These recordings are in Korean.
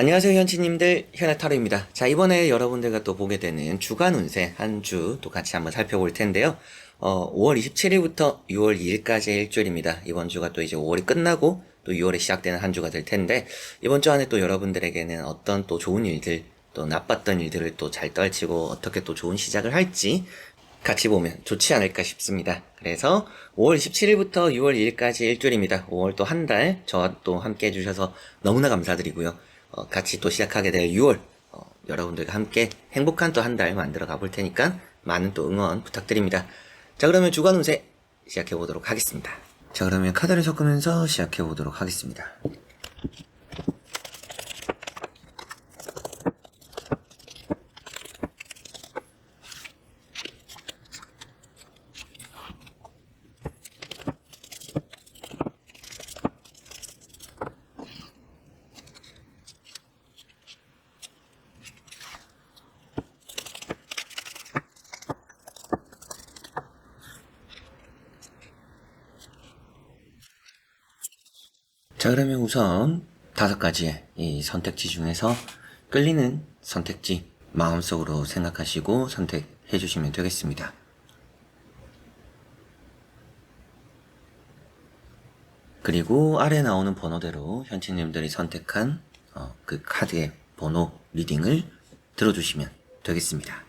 안녕하세요 현치님들, 현아타로입니다. 자, 이번에 여러분들과 또 보게 되는 주간 운세 한 주 또 같이 한번 살펴볼 텐데요. 5월 27일부터 6월 2일까지의 일주일입니다. 이번 주가 또 이제 5월이 끝나고 또 6월에 시작되는 한 주가 될 텐데, 이번 주 안에 또 여러분들에게는 어떤 또 좋은 일들, 또 나빴던 일들을 또 잘 떨치고 어떻게 또 좋은 시작을 할지 같이 보면 좋지 않을까 싶습니다. 그래서 5월 27일부터 6월 2일까지 일주일입니다. 5월 또 한 달 저와 또 함께 해주셔서 너무나 감사드리고요. 같이 또 시작하게 될 6월 여러분들과 함께 행복한 또 한 달 만들어 가볼 테니까 많은 또 응원 부탁드립니다. 자, 그러면 주간 운세 시작해 보도록 하겠습니다. 자, 그러면 카드를 섞으면서 시작해 보도록 하겠습니다. 자, 그러면 우선 5가지의 이 선택지 중에서 끌리는 선택지 마음속으로 생각하시고 선택해 주시면 되겠습니다. 그리고 아래 나오는 번호대로 현치님들이 선택한 그 카드의 번호 리딩을 들어주시면 되겠습니다.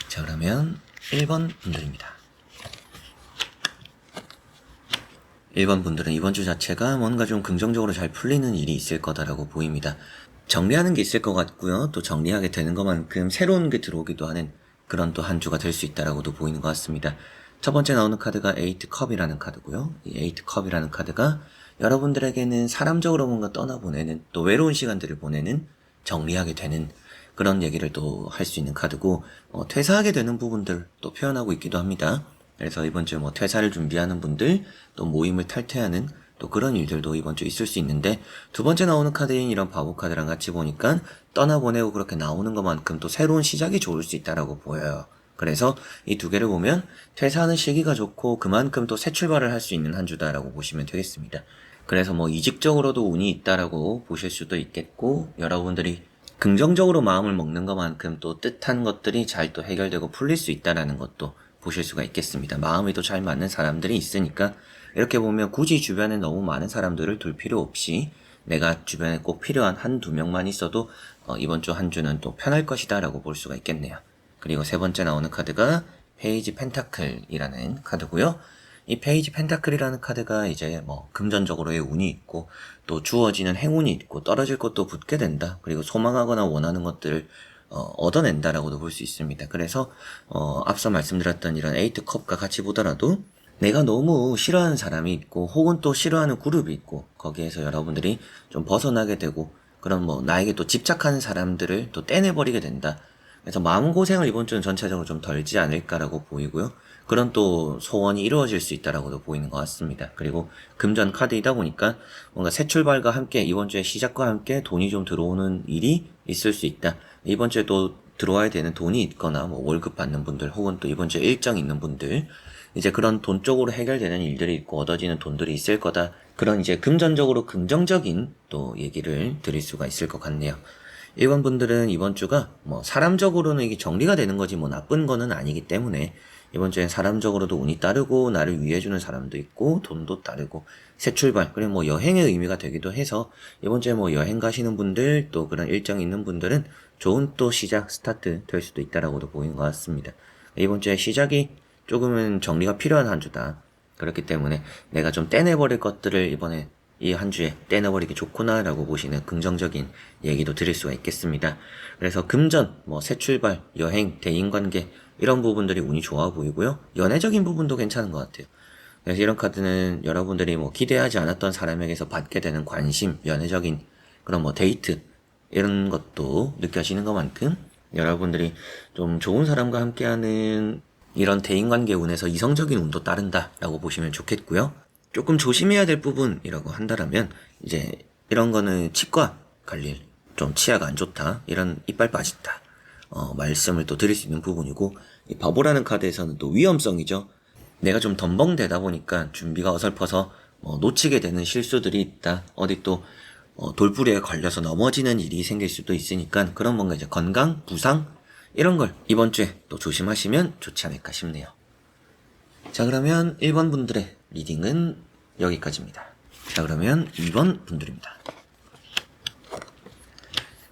자, 그러면 1번 분들입니다. 1번 분들은 이번 주 자체가 뭔가 좀 긍정적으로 잘 풀리는 일이 있을 거다라고 보입니다. 정리하는 게 있을 것 같고요. 또 정리하게 되는 것만큼 새로운 게 들어오기도 하는 그런 또 한 주가 될 수 있다라고도 보이는 것 같습니다. 첫 번째 나오는 카드가 에이트 컵이라는 카드고요. 이 에이트 컵이라는 카드가 여러분들에게는 사람적으로 뭔가 떠나보내는, 또 외로운 시간들을 보내는, 정리하게 되는 그런 얘기를 또 할 수 있는 카드고, 퇴사하게 되는 부분들 또 표현하고 있기도 합니다. 그래서 이번 주에 뭐 퇴사를 준비하는 분들, 또 모임을 탈퇴하는 또 그런 일들도 이번 주 있을 수 있는데, 두 번째 나오는 카드인 이런 바보 카드랑 같이 보니까 떠나보내고 그렇게 나오는 것만큼 또 새로운 시작이 좋을 수 있다라고 보여요. 그래서 이 두 개를 보면 퇴사하는 시기가 좋고 그만큼 또 새 출발을 할 수 있는 한 주다라고 보시면 되겠습니다. 그래서 뭐 이직적으로도 운이 있다라고 보실 수도 있겠고, 여러분들이 긍정적으로 마음을 먹는 것만큼 또 뜻한 것들이 잘 또 해결되고 풀릴 수 있다라는 것도 보실 수가 있겠습니다. 마음이 또 잘 맞는 사람들이 있으니까, 이렇게 보면 굳이 주변에 너무 많은 사람들을 둘 필요 없이 내가 주변에 꼭 필요한 한두 명만 있어도 이번 주 한 주는 또 편할 것이다 라고 볼 수가 있겠네요. 그리고 세 번째 나오는 카드가 페이지 펜타클이라는 카드고요. 이 페이지 펜타클이라는 카드가 이제 뭐 금전적으로의 운이 있고, 또 주어지는 행운이 있고, 떨어질 것도 붙게 된다. 그리고 소망하거나 원하는 것들을 얻어낸다라고도 볼 수 있습니다. 그래서 앞서 말씀드렸던 이런 에이트 컵과 같이 보더라도 내가 너무 싫어하는 사람이 있고, 혹은 또 싫어하는 그룹이 있고, 거기에서 여러분들이 좀 벗어나게 되고, 그런 뭐 나에게 또 집착하는 사람들을 또 떼내버리게 된다. 그래서 마음고생을 이번 주는 전체적으로 좀 덜지 않을까라고 보이고요. 그런 또 소원이 이루어질 수 있다라고도 보이는 것 같습니다. 그리고 금전 카드이다 보니까 뭔가 새 출발과 함께, 이번 주의 시작과 함께 돈이 좀 들어오는 일이 있을 수 있다. 이번 주에 또 들어와야 되는 돈이 있거나, 뭐 월급 받는 분들, 혹은 또 이번 주에 일정 있는 분들, 이제 그런 돈 쪽으로 해결되는 일들이 있고 얻어지는 돈들이 있을 거다. 그런 이제 금전적으로 긍정적인 또 얘기를 드릴 수가 있을 것 같네요. 1번 분들은 이번 주가 뭐 사람적으로는 이게 정리가 되는 거지 뭐 나쁜 거는 아니기 때문에, 이번 주엔 사람적으로도 운이 따르고 나를 위해주는 사람도 있고 돈도 따르고 새 출발, 그리고 뭐 여행의 의미가 되기도 해서 이번 주에 뭐 여행 가시는 분들, 또 그런 일정 있는 분들은 좋은 또 시작, 스타트 될 수도 있다라고도 보이는 것 같습니다. 이번 주에 시작이 조금은 정리가 필요한 한 주다. 그렇기 때문에 내가 좀 떼내버릴 것들을 이번에 이 한 주에 떼내버리기 좋구나라고 보시는 긍정적인 얘기도 드릴 수가 있겠습니다. 그래서 금전, 뭐 새 출발, 여행, 대인관계 이런 부분들이 운이 좋아 보이고요. 연애적인 부분도 괜찮은 것 같아요. 그래서 이런 카드는 여러분들이 뭐 기대하지 않았던 사람에게서 받게 되는 관심, 연애적인 그런 뭐 데이트 이런 것도 느껴지는 것만큼 여러분들이 좀 좋은 사람과 함께하는 이런 대인관계 운에서 이성적인 운도 따른다라고 보시면 좋겠고요. 조금 조심해야 될 부분이라고 한다면 이제 이런 거는 치과 갈 일, 좀 치아가 안 좋다, 이런 이빨 빠진다, 말씀을 또 드릴 수 있는 부분이고, 이 바보라는 카드에서는 또 위험성이죠. 내가 좀 덤벙대다 보니까 준비가 어설퍼서 놓치게 되는 실수들이 있다. 어디 또 돌부리에 걸려서 넘어지는 일이 생길 수도 있으니까 그런 뭔가 이제 건강, 부상 이런 걸 이번 주에 또 조심하시면 좋지 않을까 싶네요. 자, 그러면 1번 분들의 리딩은 여기까지입니다. 자, 그러면 2번 분들입니다.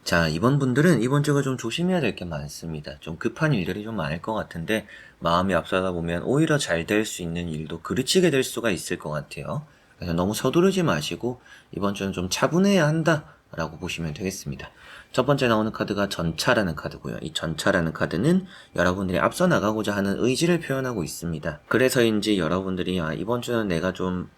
자, 2번 분들은 이번 주가 좀 조심해야 될 게 많습니다. 좀 급한 일들이 좀 많을 것 같은데 마음이 앞서다 보면 오히려 잘 될 수 있는 일도 그르치게 될 수가 있을 것 같아요. 그래서 너무 서두르지 마시고 이번 주는 좀 차분해야 한다라고 보시면 되겠습니다. 첫 번째 나오는 카드가 전차라는 카드고요. 이 전차라는 카드는 여러분들이 앞서 나가고자 하는 의지를 표현하고 있습니다. 그래서인지 여러분들이 이번 주는 내가 좀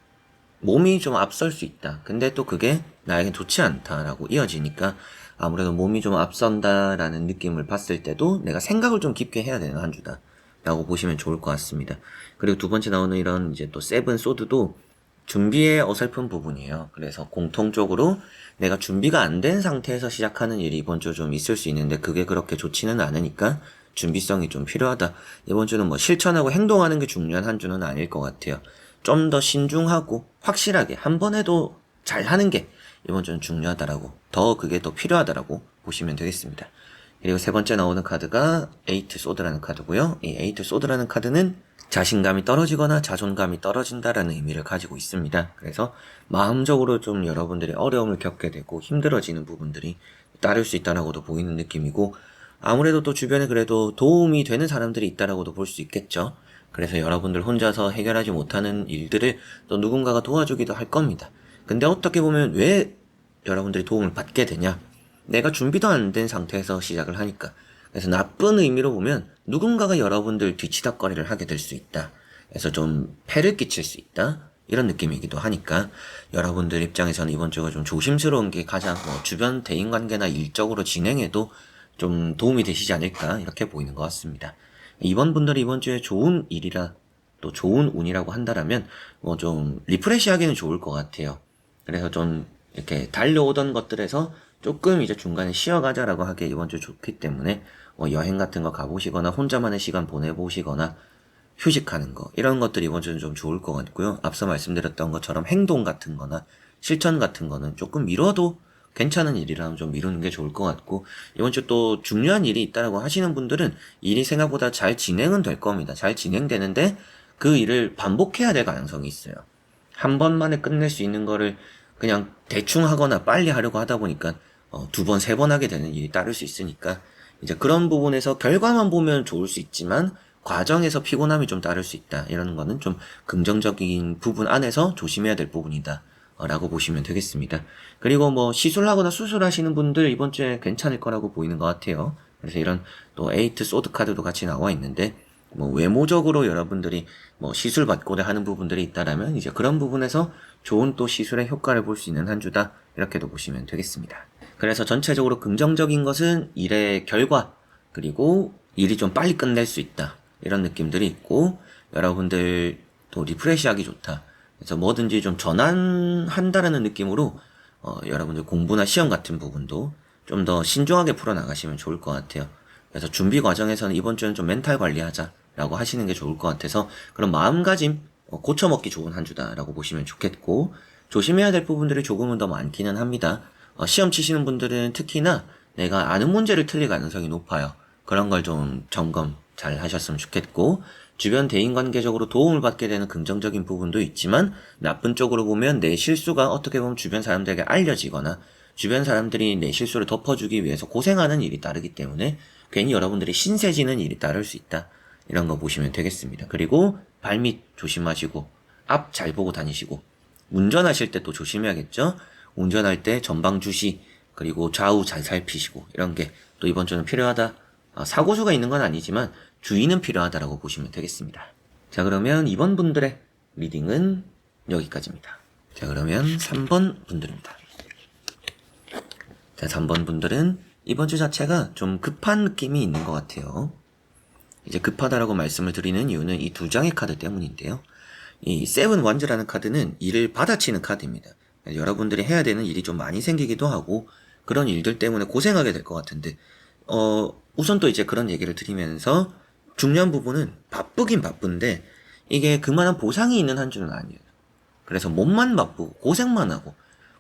몸이 좀 앞설 수 있다. 근데 또 그게 나에겐 좋지 않다라고 이어지니까 아무래도 몸이 좀 앞선다라는 느낌을 봤을 때도 내가 생각을 좀 깊게 해야 되는 한 주다 라고 보시면 좋을 것 같습니다. 그리고 두 번째 나오는 이런 이제 또 세븐 소드도 준비의 어설픈 부분이에요. 그래서 공통적으로 내가 준비가 안 된 상태에서 시작하는 일이 이번 주 좀 있을 수 있는데 그게 그렇게 좋지는 않으니까 준비성이 좀 필요하다. 이번 주는 뭐 실천하고 행동하는 게 중요한 한 주는 아닐 것 같아요. 좀 더 신중하고 확실하게 한 번 해도 잘 하는 게 이번 주는 중요하다라고, 더 그게 더 필요하다라고 보시면 되겠습니다. 그리고 세 번째 나오는 카드가 에이트 소드라는 카드고요. 이 에이트 소드라는 카드는 자신감이 떨어지거나 자존감이 떨어진다라는 의미를 가지고 있습니다. 그래서 마음적으로 좀 여러분들이 어려움을 겪게 되고 힘들어지는 부분들이 따를 수 있다라고도 보이는 느낌이고, 아무래도 또 주변에 그래도 도움이 되는 사람들이 있다라고도 볼 수 있겠죠. 그래서 여러분들 혼자서 해결하지 못하는 일들을 또 누군가가 도와주기도 할 겁니다. 근데 어떻게 보면 왜 여러분들이 도움을 받게 되냐? 내가 준비도 안 된 상태에서 시작을 하니까. 그래서 나쁜 의미로 보면 누군가가 여러분들 뒤치다꺼리를 하게 될 수 있다. 그래서 좀 폐를 끼칠 수 있다. 이런 느낌이기도 하니까 여러분들 입장에서는 이번 주가 좀 조심스러운 게 가장 주변 대인관계나 일적으로 진행에도 좀 도움이 되시지 않을까 이렇게 보이는 것 같습니다. 이번 분들이 이번 주에 좋은 일이라 또 좋은 운이라고 한다라면 좀 리프레시 하기는 좋을 것 같아요. 그래서 좀 이렇게 달려오던 것들에서 조금 이제 중간에 쉬어가자라고 하기에 이번 주 좋기 때문에 여행 같은 거 가보시거나 혼자만의 시간 보내보시거나 휴식하는 거, 이런 것들이 이번 주는 좀 좋을 것 같고요. 앞서 말씀드렸던 것처럼 행동 같은 거나 실천 같은 거는 조금 미뤄도 괜찮은 일이라면 좀 미루는 게 좋을 것 같고, 이번 주 또 중요한 일이 있다라고 하시는 분들은 일이 생각보다 잘 진행은 될 겁니다. 잘 진행되는데 그 일을 반복해야 될 가능성이 있어요. 한 번만에 끝낼 수 있는 거를 그냥 대충 하거나 빨리 하려고 하다 보니까 두 번, 세 번 하게 되는 일이 따를 수 있으니까 이제 그런 부분에서 결과만 보면 좋을 수 있지만 과정에서 피곤함이 좀 따를 수 있다. 이런 거는 좀 긍정적인 부분 안에서 조심해야 될 부분이다. 라고 보시면 되겠습니다. 그리고 시술하거나 수술하시는 분들 이번 주에 괜찮을 거라고 보이는 것 같아요. 그래서 이런 또 에이트 소드 카드도 같이 나와 있는데 외모적으로 여러분들이 시술 받고자 하는 부분들이 있다라면 이제 그런 부분에서 좋은 또 시술의 효과를 볼 수 있는 한 주다. 이렇게도 보시면 되겠습니다. 그래서 전체적으로 긍정적인 것은 일의 결과, 그리고 일이 좀 빨리 끝낼 수 있다. 이런 느낌들이 있고, 여러분들 또 리프레시하기 좋다. 그래서 뭐든지 좀 전환한다라는 느낌으로 여러분들 공부나 시험 같은 부분도 좀 더 신중하게 풀어나가시면 좋을 것 같아요. 그래서 준비 과정에서는 이번 주는 좀 멘탈 관리하자라고 하시는 게 좋을 것 같아서 그런 마음가짐 고쳐먹기 좋은 한 주다라고 보시면 좋겠고, 조심해야 될 부분들이 조금은 더 많기는 합니다. 시험 치시는 분들은 특히나 내가 아는 문제를 틀릴 가능성이 높아요. 그런 걸 좀 점검 잘 하셨으면 좋겠고, 주변 대인관계적으로 도움을 받게 되는 긍정적인 부분도 있지만 나쁜 쪽으로 보면 내 실수가 어떻게 보면 주변 사람들에게 알려지거나 주변 사람들이 내 실수를 덮어주기 위해서 고생하는 일이 따르기 때문에 괜히 여러분들이 신세지는 일이 따를 수 있다. 이런 거 보시면 되겠습니다. 그리고 발밑 조심하시고 앞 잘 보고 다니시고, 운전하실 때 또 조심해야겠죠. 운전할 때 전방 주시, 그리고 좌우 잘 살피시고, 이런 게 또 이번 주는 필요하다. 사고수가 있는 건 아니지만 주의는 필요하다라고 보시면 되겠습니다. 자, 그러면 2번 분들의 리딩은 여기까지입니다. 자, 그러면 3번 분들입니다. 자, 3번 분들은 이번 주 자체가 좀 급한 느낌이 있는 것 같아요. 이제 급하다라고 말씀을 드리는 이유는 이 두 장의 카드 때문인데요. 이 세븐 원즈라는 카드는 일을 받아치는 카드입니다. 여러분들이 해야 되는 일이 좀 많이 생기기도 하고 그런 일들 때문에 고생하게 될 것 같은데 우선 또 이제 그런 얘기를 드리면서 중요한 부분은 바쁘긴 바쁜데 이게 그만한 보상이 있는 한 주는 아니에요. 그래서 몸만 바쁘고 고생만 하고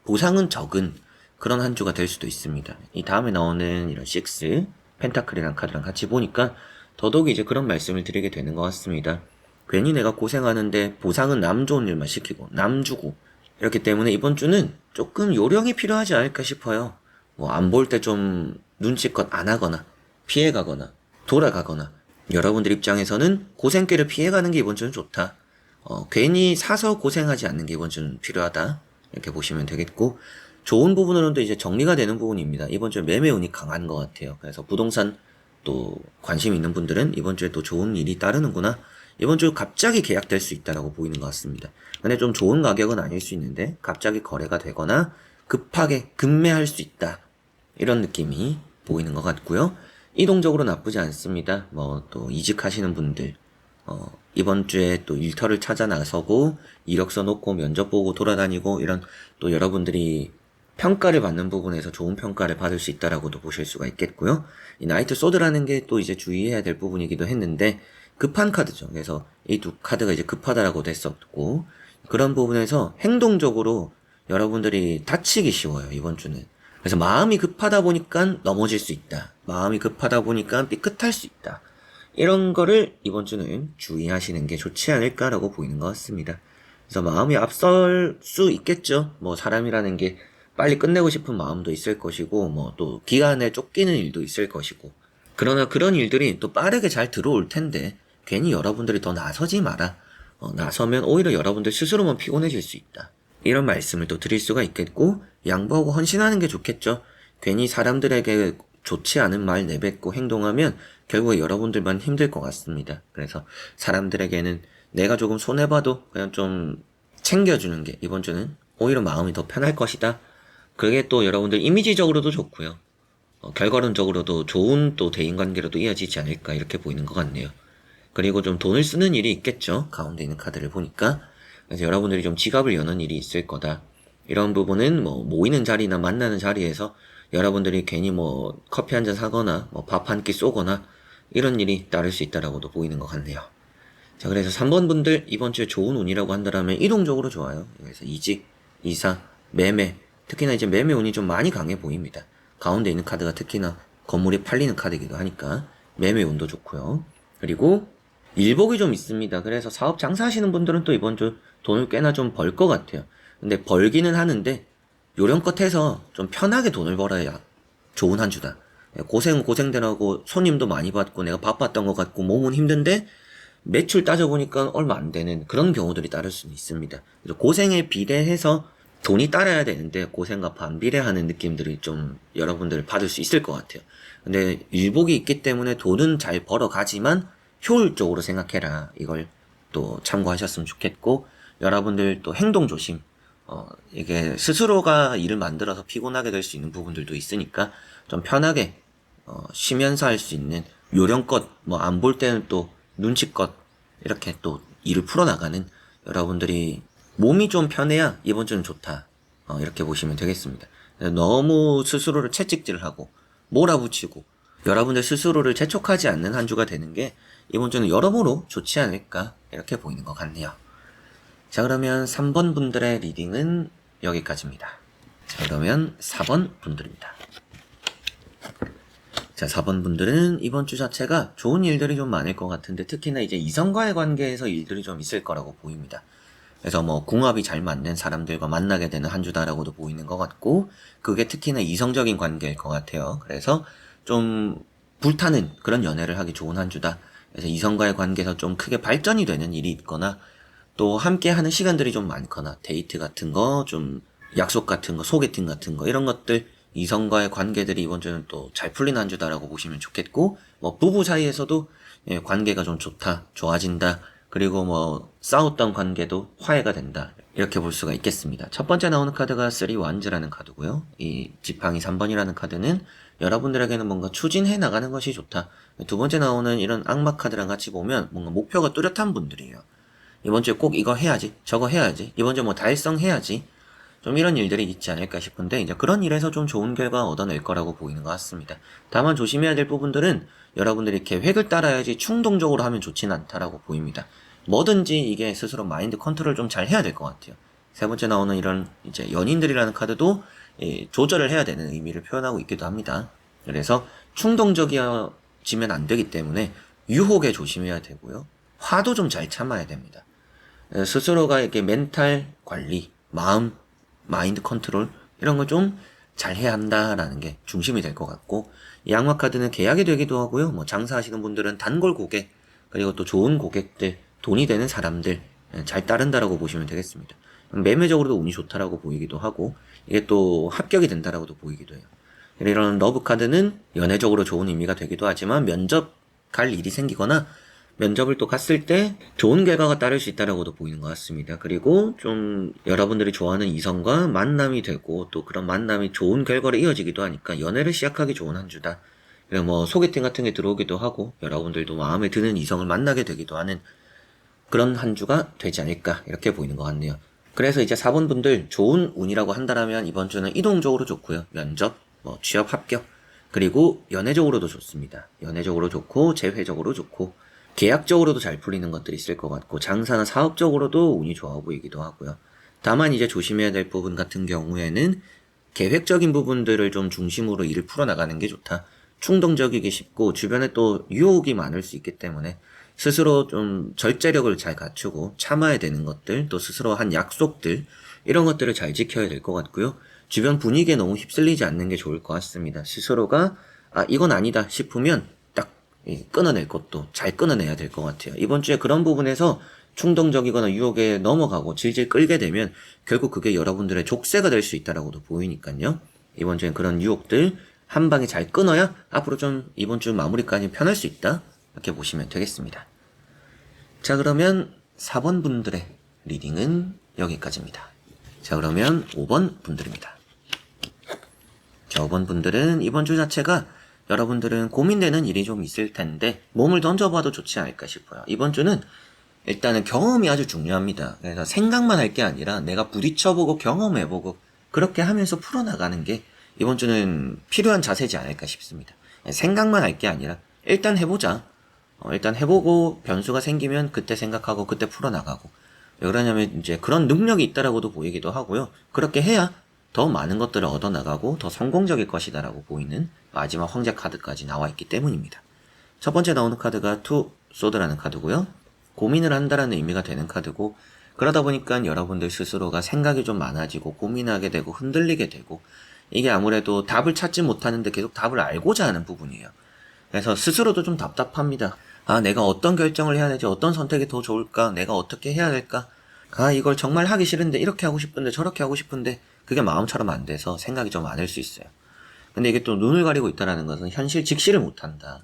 보상은 적은 그런 한 주가 될 수도 있습니다. 이 다음에 나오는 이런 6, 펜타클이라는 카드랑 같이 보니까 더더욱 이제 그런 말씀을 드리게 되는 것 같습니다. 괜히 내가 고생하는데 보상은 남 좋은 일만 시키고 남 주고 이렇기 때문에 이번 주는 조금 요령이 필요하지 않을까 싶어요. 뭐 안 볼 때 좀 눈치껏 안 하거나 피해가거나 돌아가거나 여러분들 입장에서는 고생길을 피해가는 게 이번 주는 좋다. 괜히 사서 고생하지 않는 게 이번 주는 필요하다. 이렇게 보시면 되겠고 좋은 부분으로는 또 이제 정리가 되는 부분입니다. 이번 주에 매매 운이 강한 것 같아요. 그래서 부동산 또 관심 있는 분들은 이번 주에 또 좋은 일이 따르는구나. 이번 주 갑자기 계약될 수 있다라고 보이는 것 같습니다. 근데 좀 좋은 가격은 아닐 수 있는데 갑자기 거래가 되거나 급하게 급매할 수 있다. 이런 느낌이 보이는 것 같고요. 이동적으로 나쁘지 않습니다. 뭐 또 이직하시는 분들 이번 주에 또 일터를 찾아 나서고 이력서 놓고 면접 보고 돌아다니고 이런 또 여러분들이 평가를 받는 부분에서 좋은 평가를 받을 수 있다라고도 보실 수가 있겠고요. 이 나이트 소드라는 게 또 이제 주의해야 될 부분이기도 했는데 급한 카드죠. 그래서 이 두 카드가 이제 급하다라고도 했었고 그런 부분에서 행동적으로 여러분들이 다치기 쉬워요. 이번 주는. 그래서 마음이 급하다 보니까 넘어질 수 있다. 마음이 급하다 보니까 삐끗할 수 있다. 이런 거를 이번 주는 주의하시는 게 좋지 않을까라고 보이는 것 같습니다. 그래서 마음이 앞설 수 있겠죠. 뭐 사람이라는 게 빨리 끝내고 싶은 마음도 있을 것이고 뭐 또 기간에 쫓기는 일도 있을 것이고 그러나 그런 일들이 또 빠르게 잘 들어올 텐데 괜히 여러분들이 더 나서지 마라. 나서면 오히려 여러분들 스스로만 피곤해질 수 있다. 이런 말씀을 또 드릴 수가 있겠고 양보하고 헌신하는 게 좋겠죠. 괜히 사람들에게 좋지 않은 말 내뱉고 행동하면 결국에 여러분들만 힘들 것 같습니다. 그래서 사람들에게는 내가 조금 손해봐도 그냥 좀 챙겨주는 게 이번 주는 오히려 마음이 더 편할 것이다. 그게 또 여러분들 이미지적으로도 좋고요. 결과론적으로도 좋은 또 대인관계로도 이어지지 않을까 이렇게 보이는 것 같네요. 그리고 좀 돈을 쓰는 일이 있겠죠. 가운데 있는 카드를 보니까. 그래서 여러분들이 좀 지갑을 여는 일이 있을 거다. 이런 부분은 뭐 모이는 자리나 만나는 자리에서 여러분들이 괜히 뭐 커피 한 잔 사거나 뭐 밥 한 끼 쏘거나 이런 일이 따를 수 있다라고도 보이는 것 같네요. 자, 그래서 3번 분들 이번 주에 좋은 운이라고 한다면 이동적으로 좋아요. 그래서 이직, 이사, 매매, 특히나 이제 매매 운이 좀 많이 강해 보입니다. 가운데 있는 카드가 특히나 건물이 팔리는 카드이기도 하니까 매매 운도 좋고요. 그리고 일복이 좀 있습니다. 그래서 사업 장사하시는 분들은 또 이번 주 돈을 꽤나 좀 벌 것 같아요. 근데 벌기는 하는데 요령껏 해서 좀 편하게 돈을 벌어야 좋은 한 주다. 고생되라고 손님도 많이 받고 내가 바빴던 것 같고 몸은 힘든데 매출 따져보니까 얼마 안 되는 그런 경우들이 따를 수는 있습니다. 그래서 고생에 비례해서 돈이 따라야 되는데 고생과 반비례하는 느낌들이 좀 여러분들 받을 수 있을 것 같아요. 근데 일복이 있기 때문에 돈은 잘 벌어가지만 효율적으로 생각해라. 이걸 또 참고하셨으면 좋겠고 여러분들 또 행동 조심. 이게 스스로가 일을 만들어서 피곤하게 될 수 있는 부분들도 있으니까 좀 편하게 쉬면서 할 수 있는 요령껏 뭐 안 볼 때는 또 눈치껏 이렇게 또 일을 풀어나가는 여러분들이 몸이 좀 편해야 이번 주는 좋다. 이렇게 보시면 되겠습니다. 너무 스스로를 채찍질을 하고 몰아붙이고 여러분들 스스로를 재촉하지 않는 한 주가 되는 게 이번 주는 여러모로 좋지 않을까 이렇게 보이는 것 같네요. 자, 그러면 3번 분들의 리딩은 여기까지입니다. 자, 그러면 4번 분들입니다. 자, 4번 분들은 이번 주 자체가 좋은 일들이 좀 많을 것 같은데 특히나 이제 이성과의 관계에서 일들이 좀 있을 거라고 보입니다. 그래서 뭐 궁합이 잘 맞는 사람들과 만나게 되는 한 주다라고도 보이는 것 같고 그게 특히나 이성적인 관계일 것 같아요. 그래서 좀 불타는 그런 연애를 하기 좋은 한 주다. 그래서 이성과의 관계에서 좀 크게 발전이 되는 일이 있거나 또 함께 하는 시간들이 좀 많거나 데이트 같은 거, 좀 약속 같은 거, 소개팅 같은 거 이런 것들 이성과의 관계들이 이번 주는 또 잘 풀리는 한 주다라고 보시면 좋겠고 뭐 부부 사이에서도 관계가 좀 좋다, 좋아진다. 그리고 뭐 싸웠던 관계도 화해가 된다. 이렇게 볼 수가 있겠습니다. 첫 번째 나오는 카드가 3 원즈라는 카드고요. 이 지팡이 3번이라는 카드는 여러분들에게는 뭔가 추진해 나가는 것이 좋다. 두 번째 나오는 이런 악마 카드랑 같이 보면 뭔가 목표가 뚜렷한 분들이에요. 이번 주에 꼭 이거 해야지, 저거 해야지, 이번 주에 뭐 달성해야지, 좀 이런 일들이 있지 않을까 싶은데, 이제 그런 일에서 좀 좋은 결과 얻어낼 거라고 보이는 것 같습니다. 다만 조심해야 될 부분들은 여러분들이 계획을 따라야지 충동적으로 하면 좋지는 않다라고 보입니다. 뭐든지 이게 스스로 마인드 컨트롤 좀 잘 해야 될 것 같아요. 세 번째 나오는 이런 이제 연인들이라는 카드도 조절을 해야 되는 의미를 표현하고 있기도 합니다. 그래서 충동적이어지면 안 되기 때문에 유혹에 조심해야 되고요. 화도 좀 잘 참아야 됩니다. 스스로가 이렇게 멘탈 관리, 마음, 마인드 컨트롤 이런 걸 좀 잘 해야 한다라는 게 중심이 될 것 같고, 이 악마 카드는 계약이 되기도 하고요. 뭐 장사하시는 분들은 단골 고객, 그리고 또 좋은 고객들, 돈이 되는 사람들 잘 따른다라고 보시면 되겠습니다. 매매적으로도 운이 좋다라고 보이기도 하고, 이게 또 합격이 된다라고도 보이기도 해요. 이런 러브 카드는 연애적으로 좋은 의미가 되기도 하지만 면접 갈 일이 생기거나 면접을 또 갔을 때 좋은 결과가 따를 수 있다라고도 보이는 것 같습니다. 그리고 좀 여러분들이 좋아하는 이성과 만남이 되고 또 그런 만남이 좋은 결과로 이어지기도 하니까 연애를 시작하기 좋은 한 주다. 뭐 소개팅 같은 게 들어오기도 하고 여러분들도 마음에 드는 이성을 만나게 되기도 하는 그런 한 주가 되지 않을까 이렇게 보이는 것 같네요. 그래서 이제 4번 분들 좋은 운이라고 한다면 이번 주는 이동적으로 좋고요. 면접, 뭐 취업 합격, 그리고 연애적으로도 좋습니다. 연애적으로 좋고 재회적으로 좋고 계약적으로도 잘 풀리는 것들이 있을 것 같고 장사나 사업적으로도 운이 좋아 보이기도 하고요. 다만 이제 조심해야 될 부분 같은 경우에는 계획적인 부분들을 좀 중심으로 일을 풀어나가는 게 좋다. 충동적이기 쉽고 주변에 또 유혹이 많을 수 있기 때문에 스스로 좀 절제력을 잘 갖추고 참아야 되는 것들, 또 스스로 한 약속들 이런 것들을 잘 지켜야 될 것 같고요. 주변 분위기에 너무 휩쓸리지 않는 게 좋을 것 같습니다. 스스로가 이건 아니다 싶으면 끊어낼 것도 잘 끊어내야 될 것 같아요. 이번 주에 그런 부분에서 충동적이거나 유혹에 넘어가고 질질 끌게 되면 결국 그게 여러분들의 족쇄가 될 수 있다라고도 보이니까요. 이번 주엔 그런 유혹들 한 방에 잘 끊어야 앞으로 좀 이번 주 마무리까지 편할 수 있다. 이렇게 보시면 되겠습니다. 자, 그러면 4번 분들의 리딩은 여기까지입니다. 자, 그러면 5번 분들입니다. 자, 5번 분들은 이번 주 자체가 여러분들은 고민되는 일이 좀 있을 텐데 몸을 던져봐도 좋지 않을까 싶어요. 이번 주는 일단은 경험이 아주 중요합니다. 그래서 생각만 할 게 아니라 내가 부딪혀보고 경험해보고 그렇게 하면서 풀어나가는 게 이번 주는 필요한 자세지 않을까 싶습니다. 생각만 할 게 아니라 일단 해보자. 일단 해보고 변수가 생기면 그때 생각하고 그때 풀어나가고. 왜 그러냐면 이제 그런 능력이 있다라고도 보이기도 하고요. 그렇게 해야 더 많은 것들을 얻어나가고 더 성공적일 것이다라고 보이는 마지막 황제 카드까지 나와 있기 때문입니다. 첫 번째 나오는 카드가 투 소드라는 카드고요. 고민을 한다라는 의미가 되는 카드고, 그러다 보니까 여러분들 스스로가 생각이 좀 많아지고 고민하게 되고 흔들리게 되고, 이게 아무래도 답을 찾지 못하는데 계속 답을 알고자 하는 부분이에요. 그래서 스스로도 좀 답답합니다. 내가 어떤 결정을 해야 되지? 어떤 선택이 더 좋을까? 내가 어떻게 해야 될까? 이걸 정말 하기 싫은데 이렇게 하고 싶은데 저렇게 하고 싶은데 그게 마음처럼 안 돼서 생각이 좀 많을 수 있어요. 근데 이게 또 눈을 가리고 있다는 것은 현실 직시를 못한다.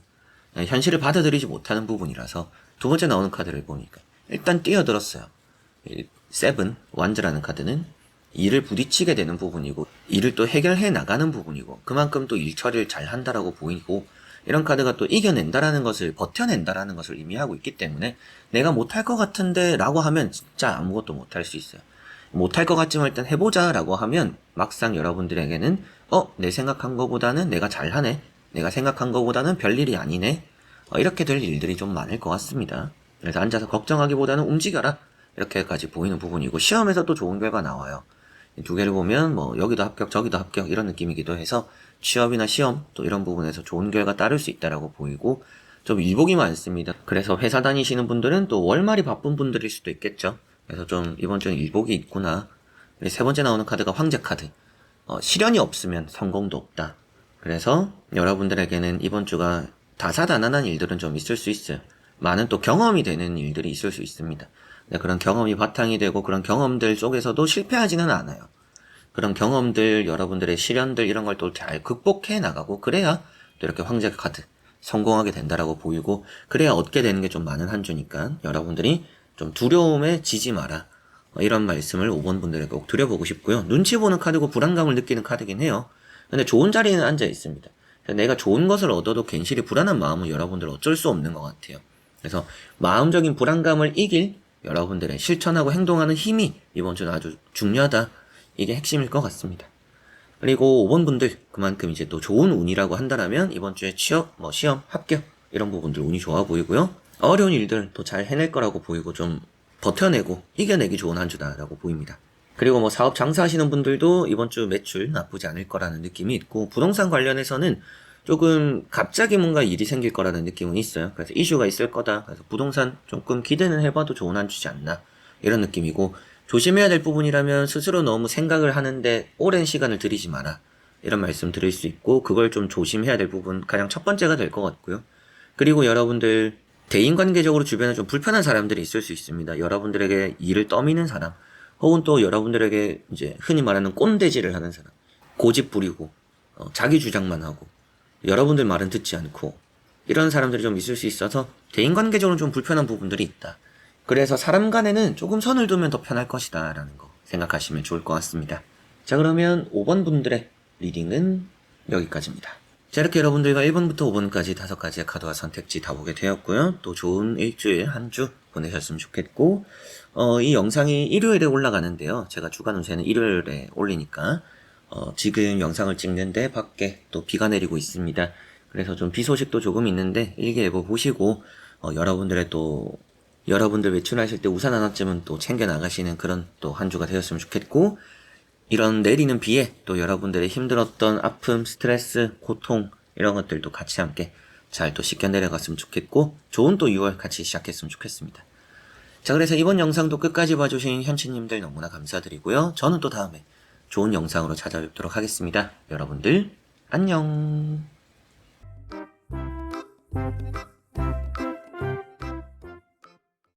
현실을 받아들이지 못하는 부분이라서 두 번째 나오는 카드를 보니까 일단 뛰어들었어요. 세븐, 완즈라는 카드는 일을 부딪히게 되는 부분이고 일을 또 해결해 나가는 부분이고 그만큼 또 일 처리를 잘 한다라고 보이고, 이런 카드가 또 이겨낸다라는 것을, 버텨낸다라는 것을 의미하고 있기 때문에 내가 못할 것 같은데 라고 하면 진짜 아무것도 못할 수 있어요. 못할 것 같지만 일단 해보자 라고 하면 막상 여러분들에게는 내 생각한 거보다는 내가 잘하네, 내가 생각한 거보다는 별일이 아니네, 이렇게 될 일들이 좀 많을 것 같습니다. 그래서 앉아서 걱정하기보다는 움직여라 이렇게까지 보이는 부분이고, 시험에서 또 좋은 결과 나와요. 두 개를 보면 뭐 여기도 합격 저기도 합격 이런 느낌이기도 해서 취업이나 시험 또 이런 부분에서 좋은 결과 따를 수 있다라고 보이고, 좀 일복이 많습니다. 그래서 회사 다니시는 분들은 또 월말이 바쁜 분들일 수도 있겠죠. 그래서 좀 이번 주는 일복이 있구나. 세 번째 나오는 카드가 황제 카드. 시련이 없으면 성공도 없다. 그래서 여러분들에게는 이번 주가 다사다난한 일들은 좀 있을 수 있어요. 많은 또 경험이 되는 일들이 있을 수 있습니다. 그런 경험이 바탕이 되고 그런 경험들 속에서도 실패하지는 않아요. 그런 경험들, 여러분들의 시련들 이런 걸 또 잘 극복해 나가고 그래야 또 이렇게 황제 카드 성공하게 된다라고 보이고, 그래야 얻게 되는 게 좀 많은 한 주니까 여러분들이 좀 두려움에 지지 마라. 이런 말씀을 5번 분들에게 꼭 드려보고 싶고요. 눈치 보는 카드고 불안감을 느끼는 카드긴 해요. 근데 좋은 자리에는 앉아 있습니다. 내가 좋은 것을 얻어도 괜시리 불안한 마음은 여러분들 어쩔 수 없는 것 같아요. 그래서 마음적인 불안감을 이길 여러분들의 실천하고 행동하는 힘이 이번 주는 아주 중요하다. 이게 핵심일 것 같습니다. 그리고 5번 분들 그만큼 이제 또 좋은 운이라고 한다면 이번 주에 취업, 시험, 합격 이런 부분들 운이 좋아 보이고요. 어려운 일들 또 잘 해낼 거라고 보이고 좀 버텨내고 이겨내기 좋은 한 주다라고 보입니다. 그리고 사업 장사하시는 분들도 이번 주 매출 나쁘지 않을 거라는 느낌이 있고, 부동산 관련해서는 조금 갑자기 뭔가 일이 생길 거라는 느낌은 있어요. 그래서 이슈가 있을 거다. 그래서 부동산 조금 기대는 해봐도 좋은 한 주지 않나 이런 느낌이고, 조심해야 될 부분이라면 스스로 너무 생각을 하는데 오랜 시간을 들이지 마라 이런 말씀 드릴 수 있고, 그걸 좀 조심해야 될 부분 가장 첫 번째가 될 것 같고요. 그리고 여러분들 대인관계적으로 주변에 좀 불편한 사람들이 있을 수 있습니다. 여러분들에게 일을 떠미는 사람, 혹은 또 여러분들에게 이제 흔히 말하는 꼰대질을 하는 사람, 고집 부리고 자기 주장만 하고 여러분들 말은 듣지 않고 이런 사람들이 좀 있을 수 있어서 대인관계적으로 좀 불편한 부분들이 있다. 그래서 사람 간에는 조금 선을 두면 더 편할 것이다 라는 거 생각하시면 좋을 것 같습니다. 자, 그러면 5번 분들의 리딩은 여기까지입니다. 자, 이렇게 여러분들과 1번부터 5번까지 5가지의 카드와 선택지 다 보게 되었고요. 또 좋은 일주일 한 주 보내셨으면 좋겠고, 이 영상이 일요일에 올라가는데요. 제가 주간 운세는 일요일에 올리니까 지금 영상을 찍는데 밖에 또 비가 내리고 있습니다. 그래서 좀 비 소식도 조금 있는데 일기예보 보시고 여러분들 외출하실 때 우산 하나쯤은 또 챙겨 나가시는 그런 또 한 주가 되었으면 좋겠고, 이런 내리는 비에 또 여러분들의 힘들었던 아픔, 스트레스, 고통 이런 것들도 같이 함께 잘 또 씻겨 내려갔으면 좋겠고, 좋은 또 6월 같이 시작했으면 좋겠습니다. 자, 그래서 이번 영상도 끝까지 봐주신 현치님들 너무나 감사드리고요. 저는 또 다음에 좋은 영상으로 찾아뵙도록 하겠습니다. 여러분들 안녕.